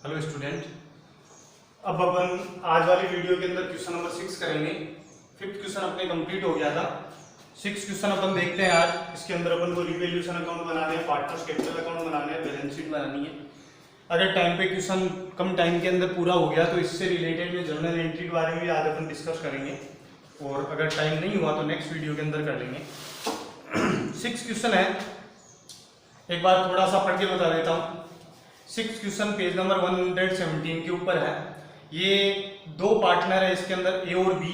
Hello student, अब अपन आज वाली वीडियो के अंदर क्वेश्चन नंबर 6 करेंगे। फिफ्थ क्वेश्चन अपने कंप्लीट हो गया था। 6 क्वेश्चन अपन देखते हैं आज। इसके अंदर अपन को रिवैल्यूएशन अकाउंट बनाने हैं, पार्टनर्स कैपिटल अकाउंट बनाने हैं, बैलेंस शीट बनानी है। अगर टाइम पे क्वेश्चन कम टाइम के अंदर पूरा हो गया तो इससे रिलेटेड में जर्नल एंट्री के बारे में भी आज अपन डिस्कस करेंगे, और अगर टाइम नहीं हुआ तो नेक्स्ट वीडियो के अंदर कर लेंगे। 6 क्वेश्चन है, एक बार थोड़ा सा पढ़ के बता देता हूँ। 6 क्वेश्चन पेज नंबर 117 के ऊपर है। ये दो पार्टनर है, इसके अंदर ए और बी।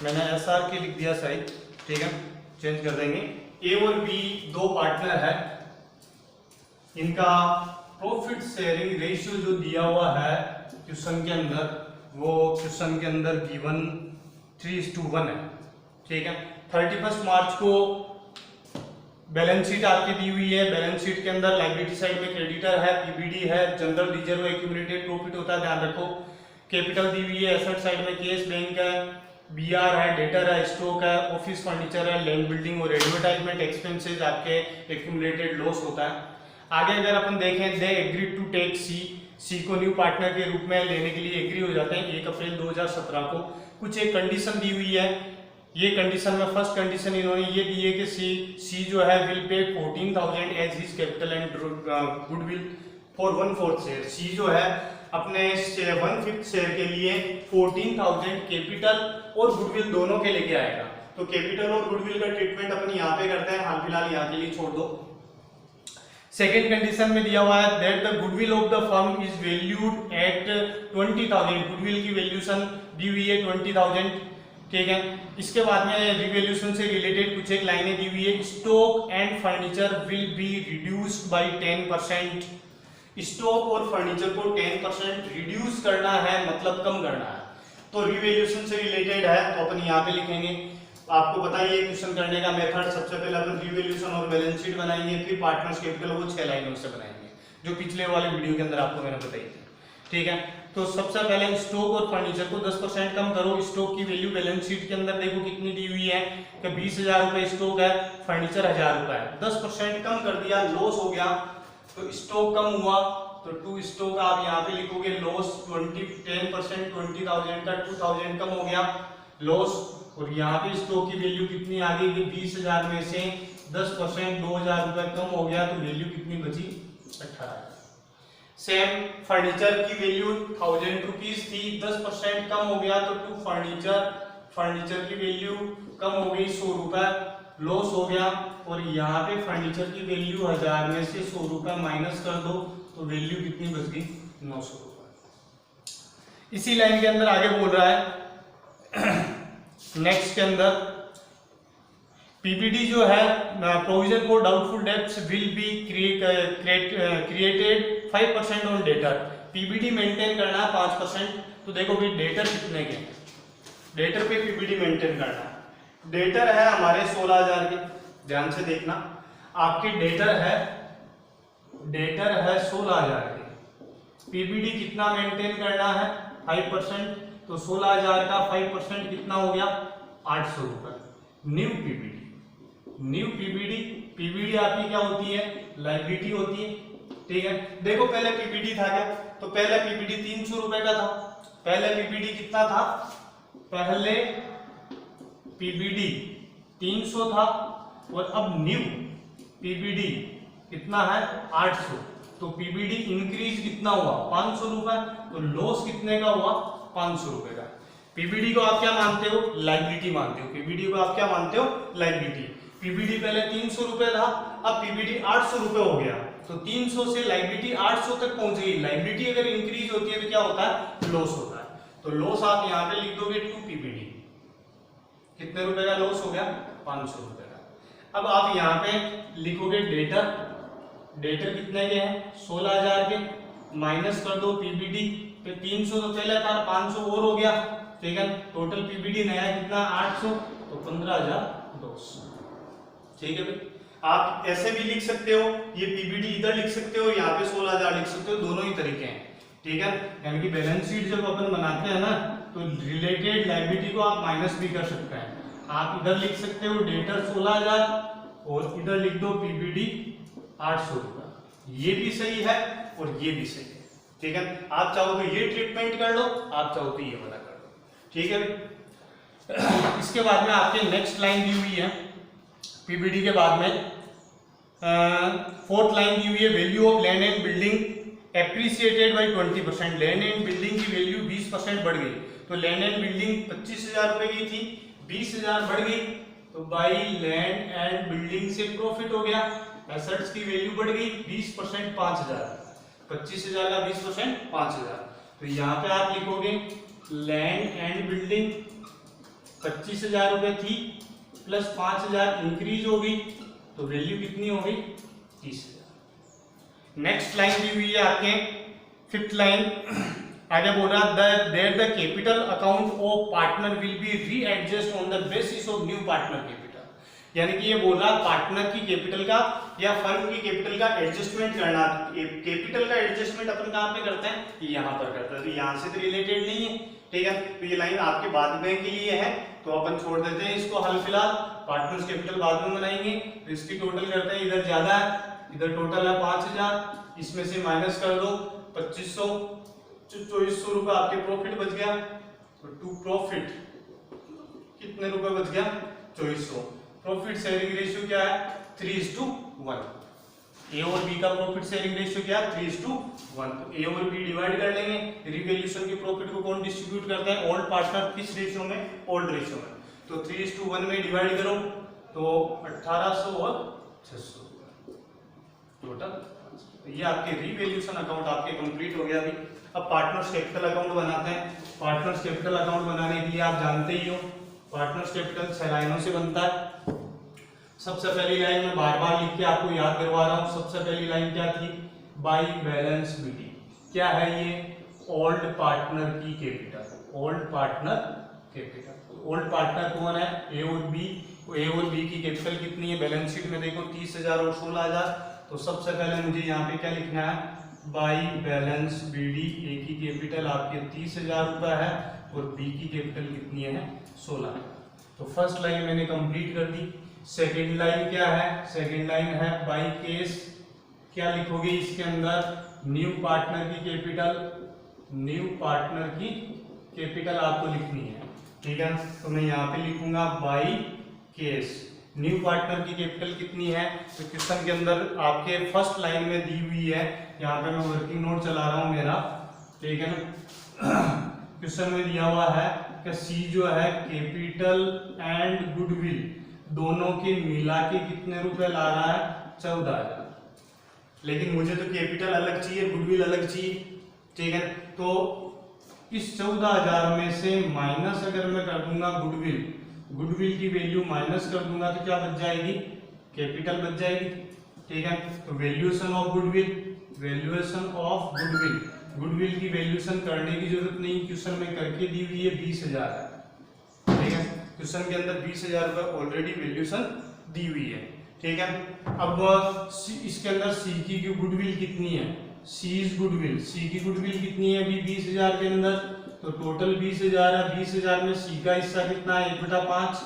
मैंने SR के लिख दिया साइड, ठीक है, चेंज कर देंगे। ए और बी दो पार्टनर है, इनका प्रॉफिट शेयरिंग रेशियो जो दिया हुआ है क्वेश्चन के अंदर, वो क्वेश्चन के अंदर गिवन 3:1 है, ठीक है। 31 मार्च को बैलेंस शीट आपकी दी हुई है। बैलेंस शीट के अंदर लायबिलिटी साइड में क्रेडिटर है, पीबीडी है, जनरल रिजर्व एक्यूमुलेटेड प्रॉफिट होता है, ध्यान रखो। कैपिटल दी हुई है, एसेट साइड में केस बैंक है, बीआर है, डेटर है, स्टॉक है, ऑफिस फर्नीचर है, लैंड बिल्डिंग और एडवर्टाइजमेंट एक्सपेंसेस आपके एक्यूमुलेटेड लॉस होता है। आगे अगर अपन देखें, दे एग्री टू टेक सी को न्यू पार्टनर के रूप में लेने के लिए एग्री हो जाते हैं 1 अप्रैल 2017 को। कुछ एक कंडीशन दी हुई है। ये कंडीशन में फर्स्ट कंडीशन इन्होंने ये दी है कि सी जो है will pay 14,000 as his capital and goodwill for 1/4 share. C जो है अपने 1/5 शेयर के लिए 14,000 कैपिटल और गुडविल दोनों के लेके आएगा। तो कैपिटल और गुडविल का ट्रीटमेंट अपन यहाँ पे करते हैं, हाल फिलहाल यहाँ के लिए छोड़ दो। सेकेंड कंडीशन में दिया हुआ है that the goodwill of the firm is valued at 20,000। Goodwill की वैल्यूएशन दी हुई है 20,000, ठीक है। इसके बाद में रिवैल्यूएशन से रिलेटेड कुछ एक लाइनें दी हुई है। Stock and furniture will be reduced by 10%। Stock और फर्नीचर को 10% रिड्यूस करना है, मतलब कम करना है। तो रिवैल्यूएशन से रिलेटेड है, तो अपन यहाँ पे लिखेंगे। आपको पता ही है क्वेश्चन करने का मेथड। सबसे पहले अपन रिवैल्यूएशन और बैलेंस शीट बनाएंगे, फिर पार्टनर्स कैपिटल वो 6 लाइनों से बनाएंगे, जो पिछले वाले वीडियो के अंदर आपको मैंने बताई थी, ठीक है। तो सबसे पहले स्टॉक और फर्नीचर को 10% कम करो। स्टॉक की वैल्यू बैलेंस शीट के अंदर देखो कितनी दी हुई है कि 20,000 रुपए स्टॉक है, फर्नीचर 1,000 रुपए है। 10% कम कर दिया, लॉस हो गया, तो स्टॉक कम हुआ, तो टू स्टॉक आप यहाँ पे लिखोगे लॉस 10%, 20,000 का 2,000 कम हो गया लॉस। और यहाँ पे स्टॉक की वैल्यू कितनी आ गई कि 20,000 में से 10% 2,000 रुपए कम हो गया, तो वैल्यू कितनी बची 18। सेम फर्नीचर की वैल्यू 1,000 रुपीज थी, 10% कम हो गया, तो टू फर्नीचर की वैल्यू कम हो गई 100 रुपए, लॉस हो गया। और यहाँ पे फर्नीचर की वैल्यू 1,000 में से 100 रुपए माइनस कर दो, तो वैल्यू कितनी बच गई 900 रुपए। इसी लाइन के अंदर आगे बोल रहा है नेक्स्ट के अंदर पीपीडी जो है, provision for doubtful debts will be created 5% on debtor. PBD maintain करना है 5%। तो देखो भाई डेटर कितने के, डेटर पे पीबीडी मेंटेन करना है। डेटर है हमारे 16,000 के, ध्यान से देखना। आपके डेटर है 16,000 के, पीबीडी कितना मेंटेन करना है 5%। तो 16,000 का 5% कितना हो गया 800 रुपए। न्यू पीबीडी, पीबीडी आपकी क्या होती है, लायबिलिटी होती है, ठीक है। देखो पहले पीबीडी था क्या, तो पहले पीबीडी 300 रुपए का था। पहले पीबीडी कितना था, पहले पीबीडी 300 था, और अब न्यू पीबीडी कितना है 800। तो पीबीडी इंक्रीज कितना हुआ 500 रुपए, तो लॉस कितने का हुआ 500 रुपए का। पीबीडी को आप क्या मानते हो, लायबिलिटी मानते हो। पीबीडी को आप क्या मानते हो, लायबिलिटी। पीबीडी पहले 300 रुपए था, अब पीबीडी 800 रुपए हो गया, तो 300 से लायबिलिटी 800 तक पहुंच गई। लायबिलिटी अगर इंक्रीज होती है तो क्या होता है, लॉस होता है। तो लॉस आप यहाँ पे लिख दोगे टू पीबीडी। कितने रुपए का लॉस हो गया 500 रुपए का। अब आप यहाँ पे लिखोगे डेटर, डेटर कितने के हैं 16,000 के, माइनस कर दो पीबीडी पे 300 तो पहले था, 500 और हो गया, ठीक है। टोटल पीबीडी नया कितना 800, तो 15,200, ठीक है भाई। आप ऐसे भी लिख सकते हो, ये पीबीडी इधर लिख सकते हो, यहाँ पे 16,000 लिख सकते हो, दोनों ही तरीके हैं, ठीक है। यानी कि बैलेंस शीट जब अपन बनाते हैं ना, तो रिलेटेड लायबिलिटी को आप माइनस भी कर सकते हैं। आप इधर लिख सकते हो डेटर 16,000 और इधर लिख दो पीबीडी 800 रुपए। ये भी सही है और ये भी सही है, ठीक है, आप चाहो तो ये ट्रीटमेंट कर लो, आप चाहो तो ये वाला कर लो, ठीक है। इसके बाद में आपके नेक्स्ट लाइन दी हुई है पीबीडी के बाद में, फोर्थ लाइन दी हुई है, value of land and building appreciated by 20%। Land and building की वैल्यू 20% बढ़ गई, तो लैंड एंड बिल्डिंग 25,000 रुपए की थी, 20,000 बढ़ गई, तो बाई लैंड एंड बिल्डिंग से प्रॉफिट हो गया, एसेट्स की वैल्यू बढ़ गई 20% 5,000, 25,000 का 20% 5,000। तो यहाँ पे आप लिखोगे लैंड एंड बिल्डिंग 25,000 रुपए थी प्लस 5,000 इंक्रीज हो गई, तो वैल्यू कितनी हो गई 30,000। नेक्स्ट लाइन दी हुई है आपके फिफ्थ लाइन, आगे बोल रहा that the capital account of partner will B readjust on the basis of new partner capital. यानी कि ये बोल रहा पार्टनर की कैपिटल का या फर्म की कैपिटल का एडजस्टमेंट करना। कैपिटल का एडजस्टमेंट अपन कहाँ पे करते हैं, यहाँ पर करते हैं, तो यहाँ से तो रिलेटेड नहीं है, ठीक है। तो ये लाइन आपके बाद में के लिए है, तो अपन छोड़ देते हैं इसको हाल फिलहाल, पार्टनर्स कैपिटल बाद में बनाएंगे। तो इसकी टोटल करते हैं, इधर ज्यादा है, इधर टोटल है 5,000, इसमें से माइनस कर दो 2,500, 2,400 रुपए आपके प्रॉफिट बच गया। तो टू प्रॉफिट कितने रुपए बच गया 2,400। प्रॉफिट शेयरिंग रेशियो क्या है 3:1। ए और बी का प्रॉफिट शेयरिंग रेशियो क्या है 3:1। तो ए और बी डिवाइड कर लेंगे। रिवैल्यूएशन के प्रॉफिट को कौन डिस्ट्रीब्यूट करते हैं, ओल्ड पार्टनर किस रेशियो में, ओल्ड रेशियो में। तो 3:1 में डिवाइड करो तो 1,800 और 600 टोटल। तो ये आपके रिवैल्यूएशन अकाउंट आपके कंप्लीट हो गया अभी। अब पार्टनर्स कैपिटल अकाउंट बनाते हैं। पार्टनर्स कैपिटल अकाउंट बनाने के लिए आप जानते ही हो पार्टनर्स कैपिटल 6 लाइनों से बनता है। सबसे पहली लाइन में बार बार लिख के आपको याद करवा रहा हूं। सबसे पहली लाइन क्या थी, बाई बैलेंस बीडी। क्या है ये, ओल्ड पार्टनर की capital, old partner capital. Old partner कौन है, ए और बी। ए और बी की कैपिटल कितनी है, बैलेंस शीट में देखो 30,000 और 16,000। तो सबसे पहले मुझे यहाँ पे क्या लिखना है, बाई बैलेंस बीडी। ए की कैपिटल आपके 30,000 रुपए है और बी की कैपिटल कितनी है 16। तो फर्स्ट लाइन मैंने कंप्लीट कर दी। सेकेंड लाइन क्या है, सेकेंड लाइन है बाई केस। क्या लिखोगे इसके अंदर, न्यू पार्टनर की कैपिटल, न्यू पार्टनर की कैपिटल आपको लिखनी है, ठीक है। तो मैं यहाँ पे लिखूंगा बाई केस। न्यू पार्टनर की कैपिटल कितनी है, तो क्वेश्चन के अंदर आपके फर्स्ट लाइन में दी हुई है। यहाँ पे मैं वर्किंग नोट चला रहा हूँ मेरा, ठीक है ना। क्वेश्चन में दिया हुआ है कि सी जो है कैपिटल एंड गुडविल दोनों के मिला के कितने रुपए ला रहा है 14,000। लेकिन मुझे तो कैपिटल अलग चाहिए, गुडविल अलग चाहिए, ठीक है। तो इस 14,000 में से माइनस अगर मैं कर दूंगा गुडविल, गुडविल की वैल्यू माइनस कर दूंगा तो क्या बच जाएगी, कैपिटल बच जाएगी, ठीक है। तो valuation of goodwill, valuation of goodwill, goodwill की वैल्यूएशन करने की जरूरत नहीं, क्वेश्चन में करके दी हुई है 20,000 है, ठीक है। क्वेश्चन के अंदर 20,000 रुपए ऑलरेडी वैल्यूएशन दी हुई है, ठीक है। अब इसके अंदर सी की गुडविल कितनी है, सी इज गुडविल, सी की गुडविल कितनी है अभी 20,000 के अंदर, तो टोटल 20,000 है। 20,000 में सी का हिस्सा कितना है 1/5,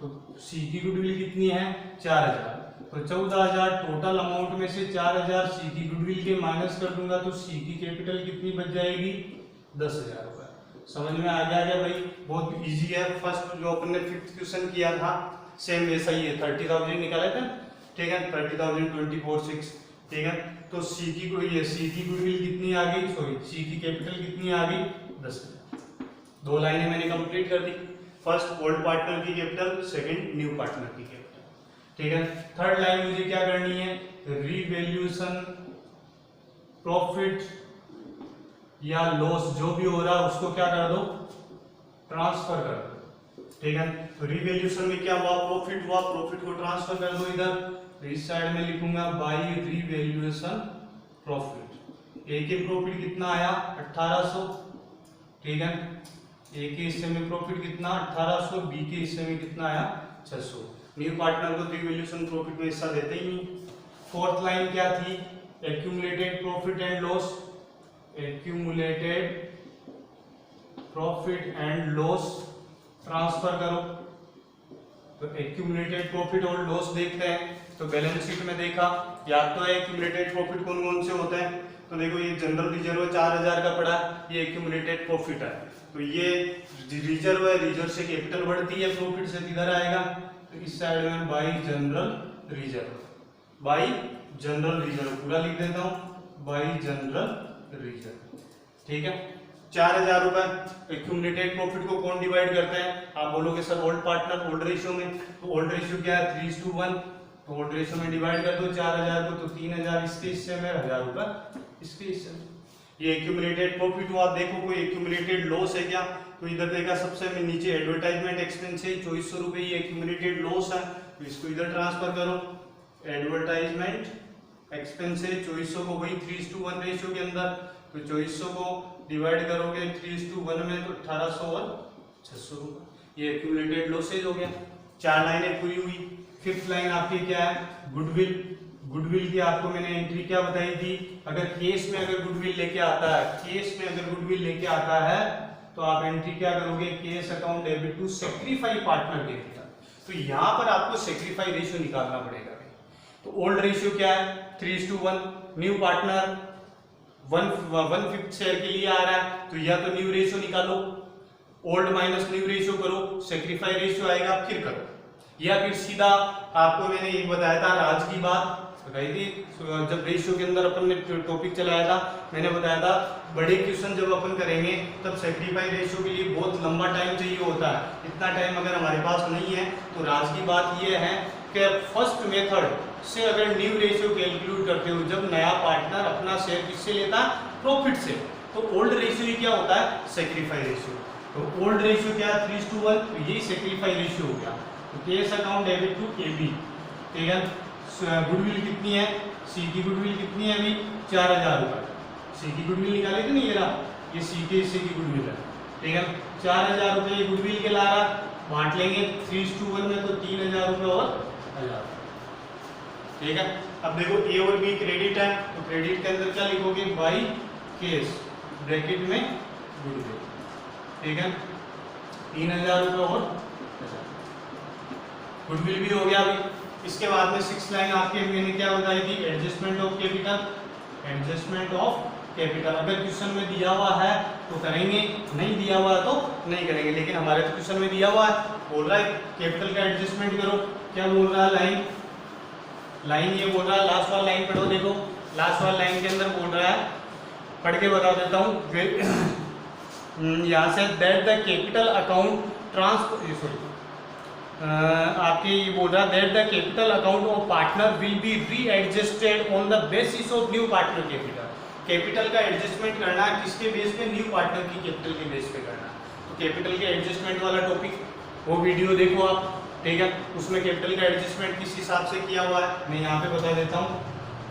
तो सी की गुडविल कितनी है 4,000। तो 14,000 टोटल अमाउंट में से 4,000 सी की गुडविल के माइनस कर दूंगा तो सी की कैपिटल कितनी बच जाएगी 10,000 रुपए। समझ में आ गया भाई, बहुत इजी है। फर्स्ट जो अपन ने फिफ्थ क्वेश्चन किया था सेम वैसा ही है, 30,000 निकाले थे, ठीक है। 30,000 24,600, ठीक है। तो सी की गुडविल कितनी आ गई, सॉरी सी की कैपिटल कितनी आ गई 10,000। दो लाइनें मैंने कंप्लीट कर दी। फर्स्ट ओल्ड पार्टनर की कैपिटल, सेकंड न्यू पार्टनर की कैपिटल, ठीक है। थर्ड लाइन मुझे क्या करनी है, रिवैल्यूएशन प्रॉफिट या लॉस जो भी हो रहा है उसको क्या कर दो, ट्रांसफर कर दो, ठीक है। तो रिवैल्यूएशन में क्या हुआ, प्रॉफिट हुआ, प्रॉफिट को ट्रांसफर कर दो इधर। तो इस साइड में लिखूंगा बाई रिवैल्यूएशन प्रॉफिट। ए के प्रॉफिट कितना आया 1,800, ठीक है। ए के हिस्से में प्रॉफिट कितना 1,800, बी के हिस्से में कितना आया 600। न्यू पार्टनर को रिवैल्यूएशन प्रॉफिट में हिस्सा देते ही नहीं। फोर्थ लाइन क्या थी, accumulated profit and loss, accumulated profit and loss transfer करो। तो एक्यूमुलेटेड प्रॉफिट और लॉस देखते हैं। तो बैलेंस शीट में देखा, याद तो है एक्यूमुलेटेड प्रॉफिट कौन कौन से होते हैं, तो देखो ये जनरल रिजर्व 4000 का पड़ा, ये एक्यूमुलेटेड प्रॉफिट है। तो ये रिजर्व है, रिजर्व से कैपिटल बढ़ती है, प्रॉफिट से किधर आएगा, तो इस साइड में by general reserve, by general reserve पूरा लिख देता हूं, बाई जनरल रिजर्व। ठीक है, 4000 रुपए एक्यूमुलेटेड प्रॉफिट को कौन डिवाइड करता है, आप बोलोगे sir old partner old ratio में, तो ओल्ड रेशियो क्या है 3:1, तो ओल्ड रेशियो में डिवाइड कर दो 4000 को, तो 3000 इसके हिस्से में, 1000 रुपए इसके हिस्से में। ये एक्यूमुलेटेड प्रॉफिट हुआ। आप देखो कोई एक्यूमुलेटेड लॉस है क्या, तो इधर देखा सबसे में नीचे एडवर्टाइजमेंट एक्सपेंस है 2400 रुपए, ये एक्यूमुलेटेड लॉस है, तो इसको इधर ट्रांसफर करो, एडवर्टाइजमेंट एक्सपेंस है 2400 को वही 3:1 रेशियो के अंदर, तो 2400 को डिवाइड करोगे 3:1 में, तो 1800 और 600 रुपए, ये एक्यूमुलेटेड लॉसेज हो गया। 4 लाइनें पूरी हुई। फिफ्थ लाइन आपकी क्या है, गुडविल। गुडविल की आपको मैंने एंट्री क्या बताई थी, अगर केस में अगर गुडविल लेके आता है, केस में अगर गुडविल लेके आता है तो आप एंट्री क्या करोगे, cash account debit to sacrifice partner capital. तो यहां पर आपको सेक्रीफाई रेशियो निकालना पड़ेगा। तो ओल्ड रेशियो क्या है 3:1, न्यू पार्टनर 1/5 शेयर के लिए आ रहा है, तो या तो न्यू रेशियो निकालो, ओल्ड माइनस न्यू रेशियो करो, सेक्रीफाई रेशियो आएगा फिर करो, या फिर सीधा आपको मैंने एक बताया था राज की बात बताई थी, जब रेशियो के अंदर अपन ने टॉपिक चलाया था, मैंने बताया था बड़े क्वेश्चन जब अपन करेंगे तब सेक्रीफाई रेशियो के लिए बहुत लंबा टाइम चाहिए होता है। इतना टाइम अगर हमारे पास नहीं है तो राज की बात ये है कि फर्स्ट मेथड से अगर न्यू रेशियो कैलकुलेट करते हो, जब नया पार्टनर अपना शेयर किससे लेता है, प्रॉफिट से, तो ओल्ड रेशियो क्या होता है, सेक्रीफाई रेशियो। तो ओल्ड रेशियो क्या है 3:1, तो यही सेक्रीफाई रेशियो हो गया। तो केस अकाउंट डेबिट टू केबी, ठीक है। गुडविल कितनी है, सी की गुडविल कितनी है अभी 4000 रुपए, सी की गुडविल निकाले थे नहीं, ये सी के हिस्से की गुडविल है, ठीक है। 4000 रुपए गुडविल के ला रहा, बांट लेंगे 3:1 में, तो 3000 रुपए और 1000, ठीक है। अब देखो ए और बी क्रेडिट है, तो क्रेडिट के अंदर क्या लिखोगे, बाई केस ब्रैकेट में गुडविल, ठीक है। 3000 रुपए और गुडविल भी हो गया अभी। इसके बाद में 6 लाइन आपके मैंने क्या बताई थी, adjustment of capital, adjustment of capital. अगर क्वेश्चन में दिया हुआ है तो करेंगे, नहीं दिया हुआ है तो नहीं करेंगे, लेकिन हमारे तो क्वेश्चन में दिया हुआ है, बोल रहा है कैपिटल का एडजस्टमेंट करो। क्या बोल रहा है लाइन ये बोल रहा है, लास्ट वाला लाइन पढ़ो, देखो लास्ट वाला लाइन के अंदर बोल रहा है, पढ़ के बता देता हूँ यहाँ से, that the capital account transfer, आपके ये बोल रहा है that the capital account of partner will be readjusted on the basis of new partner capital. Capital का एडजस्टमेंट करना है किसके बेस पे, न्यू पार्टनर की कैपिटल के बेस पे करना है। तो कैपिटल के एडजस्टमेंट वाला टॉपिक वो वीडियो देखो आप, ठीक है, उसमें कैपिटल का एडजस्टमेंट किस हिसाब से किया हुआ है मैं यहाँ पे बता देता हूँ।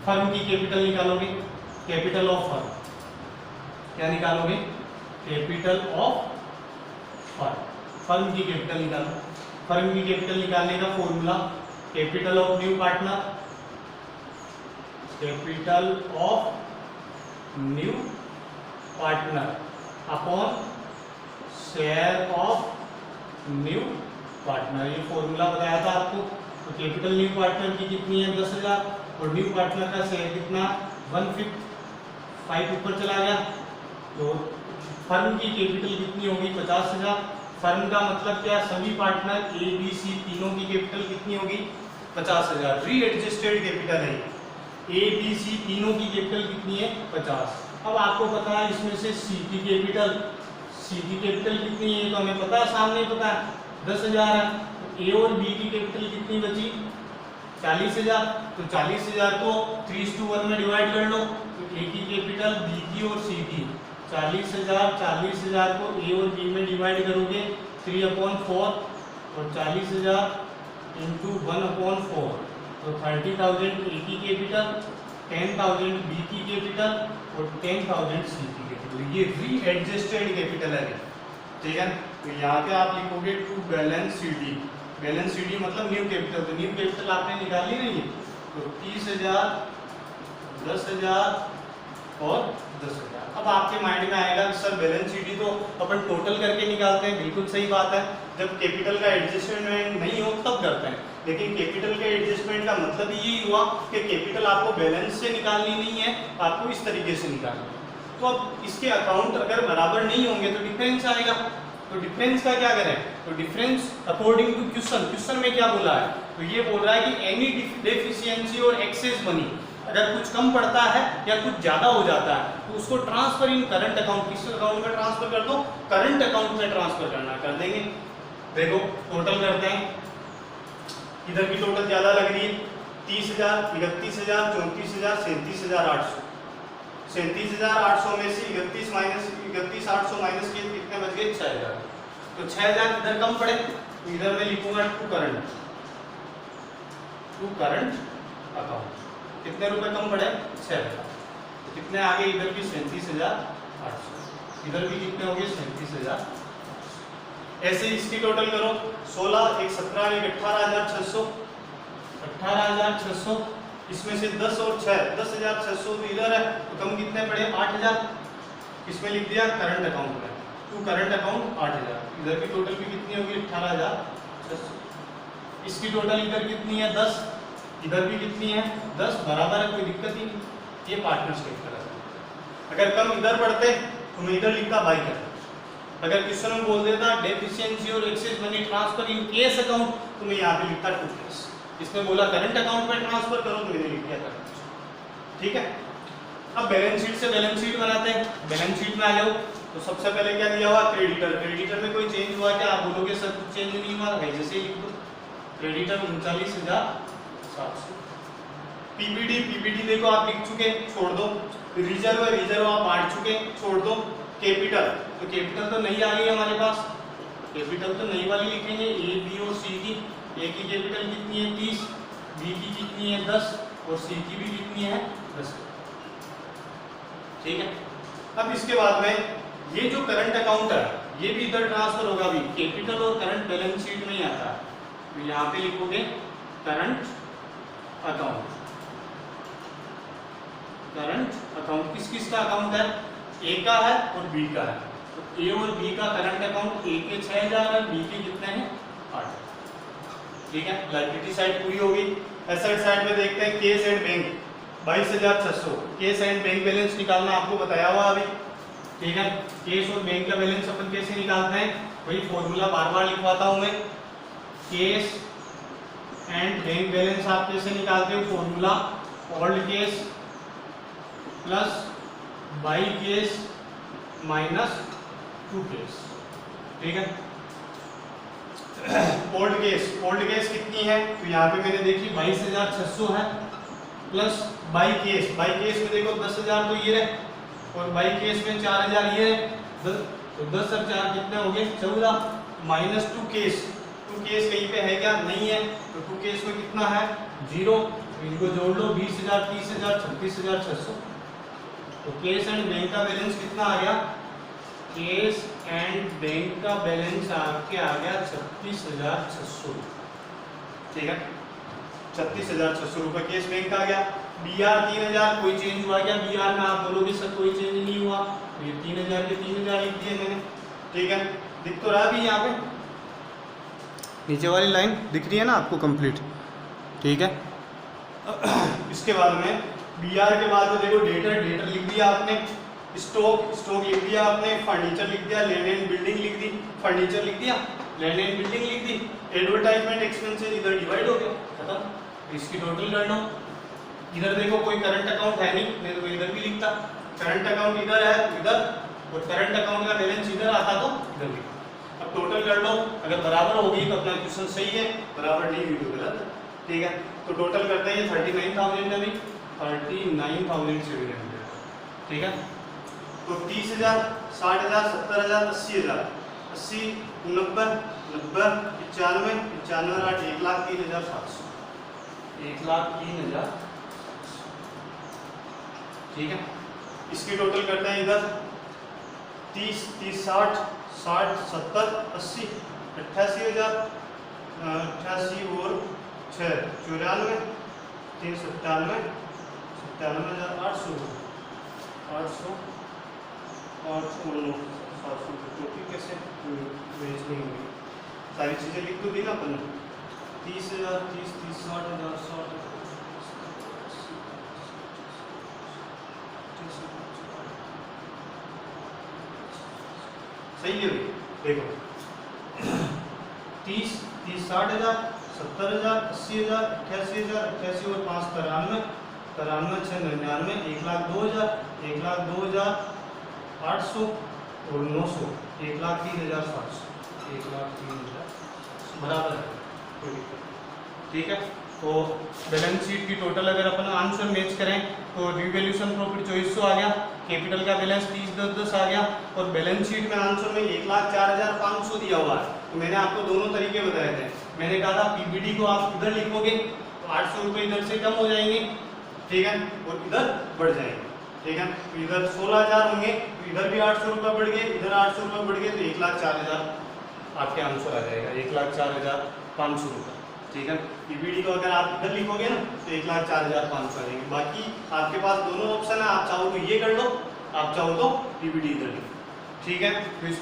फर्म की कैपिटल निकालोगे, कैपिटल ऑफ फर्म, क्या निकालोगे, कैपिटल ऑफ फर्म, फर्म की कैपिटल निकालो। फर्म की कैपिटल निकालने का formula, capital of new partner, capital of new partner upon share of new partner, ये फॉर्मूला बताया था आपको। तो कैपिटल न्यू पार्टनर की कितनी है 10,000, और न्यू पार्टनर का शेयर कितना 1/5, 5 ऊपर चला गया, तो फर्म की कैपिटल कितनी होगी 50,000। फर्म का मतलब क्या, सभी पार्टनर ए बी सी तीनों की कैपिटल कितनी होगी 50,000, रीएडजस्टेड कैपिटल है, ए बी सी तीनों की कैपिटल कितनी है 50। अब आपको पता है इसमें से सी की कैपिटल कितनी है, तो हमें पता है, सामने पता है 10,000 है, तो ए और बी की कैपिटल कितनी बची 40,000, तो 40,000 को 3:1 में डिवाइड कर लो, तो ए की कैपिटल, बी की और सी की 40,000 को ए और बी में डिवाइड करोगे 3/4, और 40,000 इंटू 1/4, तो 30,000 ए की कैपिटल, 10,000 बी की कैपिटल और 10,000 सी की कैपिटल, ये रीएडजस्टेड कैपिटल है, ठीक है। तो यहाँ पे आप लिखोगे to balance CD, balance CD मतलब न्यू कैपिटल, तो न्यू कैपिटल आपने निकाली नहीं है, तो 30,000, 10,000 और 10,000। अब आपके माइंड में आएगा कि सर बैलेंस शीट तो अपन टोटल करके निकालते हैं, बिल्कुल सही बात है, जब कैपिटल का एडजस्टमेंट नहीं हो तब करते हैं, लेकिन कैपिटल के एडजस्टमेंट का मतलब यही हुआ कि कैपिटल आपको बैलेंस से निकालनी नहीं है, आपको इस तरीके से निकालनी है। तो अब इसके अकाउंट अगर बराबर नहीं होंगे तो डिफरेंस आएगा। तो डिफरेंस का क्या करें, तो डिफरेंस अकॉर्डिंग टू क्वेश्चन में क्या बोला है, तो ये बोल रहा है कि एनी डेफिशिएंसी और एक्सेस मनी, अगर कुछ कम पड़ता है या कुछ ज्यादा हो जाता है तो उसको ट्रांसफर इन करंट अकाउंट, किस अकाउंट में ट्रांसफर कर दो, करंट अकाउंट में ट्रांसफर करना, कर देंगे। देखो टोटल करते हैं, इधर की टोटल ज्यादा लग रही है 30,000, 31,000, 34,000, 37,800। 37,800 में से 31,800 माइनस किए कितने बच गए, 6,000। तो 6,000 इधर कम पड़े, तो इधर मैं लिखूंगा टू करंट अकाउंट। कितने रुपए कम पड़े, 6,000। कितने आगे, इधर भी 37,800, इधर भी कितने हो गए, 37,000। ऐसे इसकी टोटल करो, 16, एक 17, एक 18,600, 18,600, इसमें से 10 और 6, 10,600 तो इधर है, तो कम कितने पड़े, 8,000। इसमें लिख दिया करंट अकाउंट में, टू करंट अकाउंट 8,000। इधर की टोटल भी कितनी होगी, 18,600। इसकी टोटल इधर कितनी है, 10, इधर भी कितनी है, 10, बराबर है, कोई दिक्कत ही नहीं। ये पार्टनरशिप का है। अगर कम इधर पड़ते तो मैं इधर लिखता बाई कर। अगर क्वेश्चन में बोल देता डेफिशिएंसी और excess money transfer in case account, तो मैं यहाँ पे लिखता टू केस। इसमें बोला करंट अकाउंट में ट्रांसफर करो, तो मैंने लिख दिया करंट। ठीक है, अब बैलेंस शीट से बैलेंस शीट बनाते हैं। बैलेंस शीट में आ जाओ, तो सबसे पहले क्या दिया हुआ, क्रेडिटर। क्रेडिटर में कोई चेंज हुआ क्या, आप बोलोगे सर कुछ चेंज नहीं हुआ है, जैसे लिख दो क्रेडिटर 39,700। पीपीडी देखो आप लिख चुके, छोड़ दो। रिजर्व आप बांट चुके, छोड़ दो। कैपिटल, तो कैपिटल तो नई आ गई हमारे पास, कैपिटल तो नई वाली लिखेंगे, ए बी और सी की। ए की कैपिटल कितनी है, 30, बी की कितनी है, 10, और सी की भी कितनी है, 10। ठीक है, अब इसके बाद में ये जो करंट अकाउंट है ये भी इधर ट्रांसफर होगा, भी कैपिटल और करंट बैलेंस शीट में ही आता है। तो यहाँ पे लिखोगे करंट अकाउंट। करंट अकाउंट किस किस का अकाउंट है, ए का है और बी का है। तो ए और बी का करंट अकाउंट, ए के 6,000 और बी के कितने हैं, 8। ठीक है, लायबिलिटी साइड पूरी होगी। एसेट साइड में देखते हैं case and bank 22,600। Case and bank balance निकालना आपको बताया हुआ अभी। ठीक है, केस और बैंक का बैलेंस अपन कैसे निकालते हैं, वही फॉर्मूला बार बार लिखवाता हूं मैं। केस एंड बैंक बैलेंस आप कैसे निकालते हो, formula old case plus by case minus two case. ठीक है, ओल्ड केस कितनी है, तो यहाँ पे मैंने देखी 22,600 है, प्लस बाई केस में देखो 10,000 तो ये है, और बाई केस में 4,000 ये है, तो 10 और 4 कितने हो गए, 14, माइनस टू केस कहीं पे है क्या, नहीं है, तो टू केस में कितना है, 0। इनको जोड़ लो, 20,000, 30,000, 36,600। तो केस एंड बैंक का बैलेंस कितना आ गया, केस एंड बैंक का बैलेंस आपके आ गया 36,600। ठीक है, 36,600 रुपए केस बैंक का आ गया। बीआर 3,000, कोई चेंज हुआ क्या बीआर में, आप बोलोगे सर कोई चेंज नहीं हुआ, तो ये 3,000 के 3,000 लिख दिए मैंने। ठीक है, दिख तो रहा भी यहाँ पे, नीचे वाली लाइन दिख रही है ना आपको कंप्लीट। ठीक है, इसके बाद में बीआर के बाद में देखो डेटर लिख दिया आपने, स्टॉक लिख दिया आपने, फर्नीचर लिख दिया, लैंड एंड बिल्डिंग लिख दी, फर्नीचर लिख दिया, लैंड एंड बिल्डिंग लिख दी, एडवर्टाइजमेंट एक्सपेंसेस इधर डिवाइड हो गया, खत्म। इसकी टोटल कर लो। इधर देखो कोई करंट अकाउंट है नहीं तो इधर भी लिखता, करंट अकाउंट इधर है इधर, और करंट अकाउंट का बैलेंस इधर आता तो इधर लिखता। अब टोटल कर लो, अगर बराबर होगी तो अपना क्वेश्चन सही है, बराबर नहीं हुई तो गलत है। ठीक है, तो टोटल करते हैं, 39,000 में भी 39,700। ठीक है, तो 30,000, 60,000, 70,000, 80,000, 80, 90, 90, 95, 95 और 1,03,700, 1,03,000। ठीक है, इसकी टोटल करते हैं इधर 30, 30, 60, 60, 70, 80, 88,000, 88 और 6, 94, 397, 97,800, 800 और 700 कैसे बेच नहीं होगी, सारी चीज़ें लिख दो दी ना अपन। 30,000 30 30 60,000 60 सही है भाई। देखो 30 30 60,000 70,000 80,000 88,000 88 और 5 93 93 6 99 1,02,000 1,02,800 और 900 1,03,700 1,03,000 बराबर है, कोई दिक्कत नहीं। ठीक है, तो बैलेंस शीट की टोटल अगर अपन आंसर मैच करें तो रिवैल्यूएशन प्रॉफिट 2400 आ गया, कैपिटल का बैलेंस 30,10,10 आ गया और बैलेंस शीट में आंसर में 1,04,500 दिया हुआ है। तो मैंने आपको दोनों तरीके बताए थे। मैंने कहा था पीबीडी को आप इधर लिखोगे तो 800 रुपये इधर से कम हो जाएंगे, ठीक है, और इधर बढ़ जाएंगे, ठीक है। तो इधर 16,000 होंगे तो इधर भी 800 रुपये बढ़ गए, इधर 800 रुपये बढ़ गए तो 1,04,000 आपके आंसर आ जाएगा, 1,04,500 रुपये, ठीक है। पीबीडी को अगर आप इधर लिखोगे ना तो 1,04,500 आ जाएंगे। बाकी आपके पास दोनों ऑप्शन है, आप चाहो तो ये कर लो, आप चाहो तो पीबीडी इधर लिखो, ठीक है। तो इस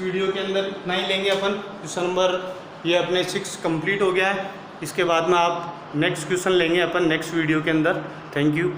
वीडियो के अंदर इतना ही लेंगे अपन। क्वेश्चन नंबर ये अपने 6 कंप्लीट हो गया है। इसके बाद में आप नेक्स्ट क्वेश्चन लेंगे अपन नेक्स्ट वीडियो के अंदर। Thank you.